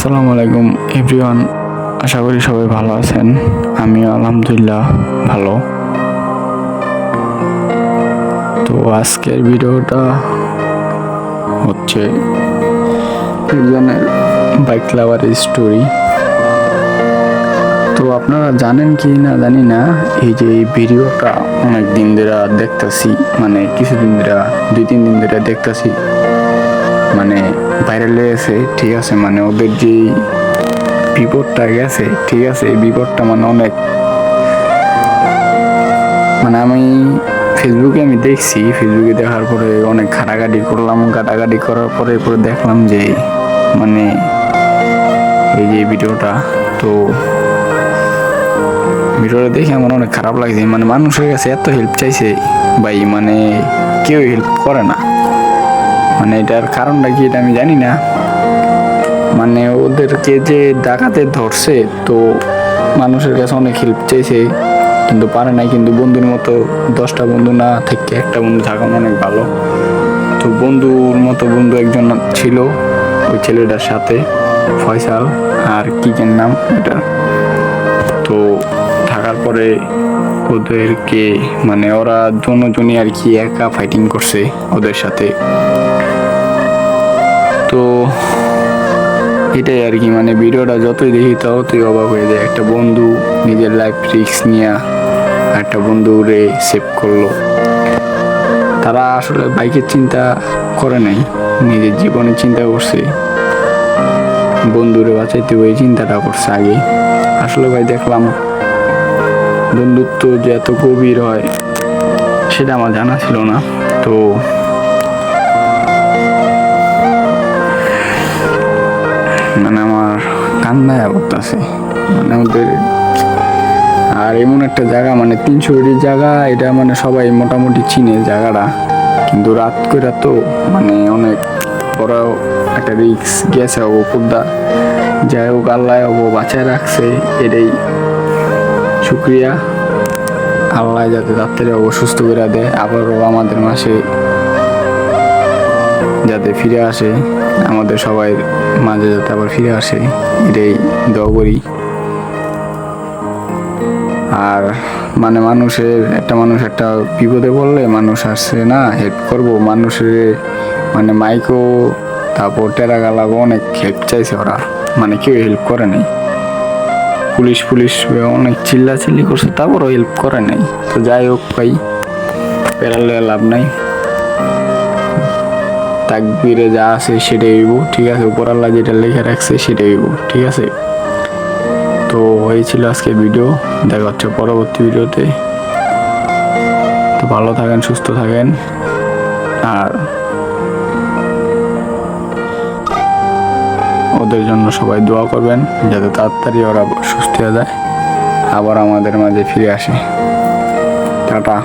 আসসালামু আলাইকুম এভরিওয়ান, আশা করি সবাই ভালো আছেন। আমিও আলহামদুলিল্লাহ ভালো। তো আজকের ভিডিওটা হচ্ছে একজনের বাইক লাভারের স্টোরি। তো আপনারা জানেন কি না জানি না, এই যে এই ভিডিওটা অনেক দিন ধরে দেখতেছি, মানে কিছুদিন ধরে 2-3 দিন ধরে দেখতেছি, মানে ভাইরাল হয়েছে। ঠিক আছে, মানে ওদের যে বিপদটা গেছে, ঠিক আছে, এই বিপদটা মানে অনেক, মানে আমি ফেসবুকে দেখছি, ফেসবুকে দেখার পরে অনেক ঘাটাঘাটি করলাম, ঘাটাঘাটি করার পরে দেখলাম যে মানে এই যে ভিডিওটা, তো ভিডিওটা দেখে আমার অনেক খারাপ লাগছে। মানে মানুষের কাছে এত হেল্প চাইছে ভাই, মানে কেউ হেল্প করে না। মানে এটার কারণটা কি এটা আমি জানি না। মানে ওদেরকে যে ডাকাতে ধরছে, তো মানুষের কাছে অনেক হেল্প চাইছে কিন্তু পারে নাই। কিন্তু বন্ধুর মতো 10টা বন্ধু না থেকে একটা বন্ধু থাকা অনেক ভালো। তো বন্ধুর মতো বন্ধু একজন ছিল ওই ছেলেটার সাথে, ফয়সাল আর কি নাম এটা। তো থাকার পরে ওদেরকে মানে ওরা দুজনই আর কি একা ফাইটিং করছে ওদের সাথে। তো এটাই আর কি, মানে ভিডিওটা যতই দেখি ততই অবাক হয়ে যায়। একটা বন্ধু নিজের লাইফ রিস্ক নিয়ে একটা বন্ধুরে সেভ করলো। তারা আসলে বাইকের চিন্তা করে নাই, নিজের জীবনের চিন্তা করছে, বন্ধুরে বাঁচাইতে ওই চিন্তাটা করছে আগে। আসলে ভাই দেখলাম বন্ধুত্ব যে এত গভীর হয় সেটা আমার জানা ছিল না। তো মানে আমার কান্নায় করতেছে, মানে ওদের। আর এমন একটা জায়গা, মানে 300 জায়গা, এটা মানে সবাই মোটামুটি চিনে জায়গাটা, কিন্তু রাত করে তো মানে অনেক বড় একটা রিক্স গেছে উপরদা। যাই হোক, আল্লাহ বাঁচায় রাখছে, এটাই শুক্রিয়া। আল্লাহ যাতে তাড়াতাড়ি সুস্থ করে দেয়, আবারও আমাদের মাসে যাতে ফিরে আসে, আমাদের সবাই মাঝে যাতে আবার ফিরে আসে, এটাই দোয়া করি। আর মানে মানুষের মানুষ একটা বিপদে পড়লে মানুষ আসছে না হেল্প করবো, মানুষের মানে মাইকো তারপর টেরাগালাগো অনেক হেল্প চাইছে ওরা, মানে কেউ হেল্প করে নাই। পুলিশ অনেক চিল্লাচিল্লি করছে, তারপরও হেল্প করে নাই। তো যাই হোক ভাই, পেরালে লাভ নাই, তাকবীরে যা আছে সেটাই হইব, ঠিক আছে। উপর আল্লাহ যেটা লেখা রাখছে সেটাই হইব, ঠিক আছে। তো এই ছিল আজকে ভিডিও, দেখা হচ্ছে পরবর্তী ভিডিওতে। তো ভালো থাকেন, সুস্থ থাকেন, আর ওদের জন্য সবাই দোয়া করবেন যাতে তাড়াতাড়ি ওরা সুস্থ হয়ে যায়, আবার আমাদের মাঝে ফিরে আসে। টাটা।